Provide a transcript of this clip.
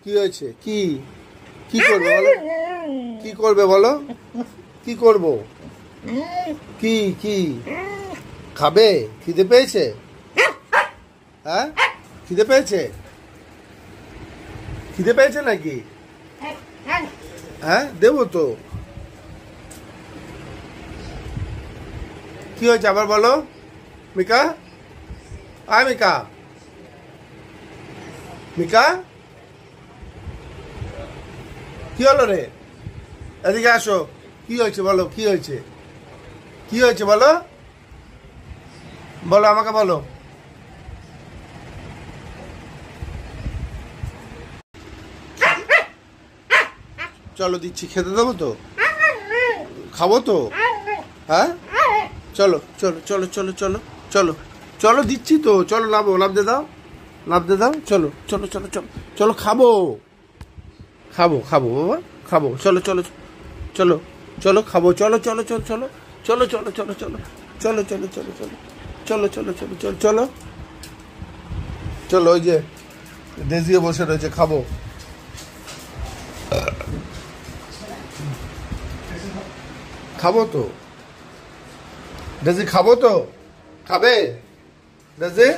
কি হয়েছে? কি কি করবে বলো? কি করবে বলো? কি করব? কি কি খাবে? খিদে পেয়েছে? হ্যাঁ, খিদে পেয়েছে? খিদে পেয়েছে নাকি? হ্যাঁ, দেবো তো। কি হয়েছে আবার বলো মিকা? আয় মিকা, মিকা কি হলো রে? এদিকে আসো। কি হয়েছে বলো? কি হয়েছে? কি হয়েছে বলো? বলো, আমাকে বলো। চলো দিচ্ছি, খেতে দেবো তো, খাবো তো। হ্যাঁ, চলো চলো চলো চলো চলো চলো চলো, দিচ্ছি তো, চলো নামো, নামতে দাও, নামতে দাও, চলো চলো চলো চলো চলো, খাবো খাবো খাবো বাবা, খাবো, চলো চলো চলো চলো, খাবো, চলো চলো চলো চলো চলো চলো চলো চলো চলো চলো চলো চলো চলো চলো চলো চলো চলো চলো। ওই যে দেশিয়ে বসে রয়েছে, খাবো। খাবো তো ডেজি, খাবো তো, খাবে ডেজি?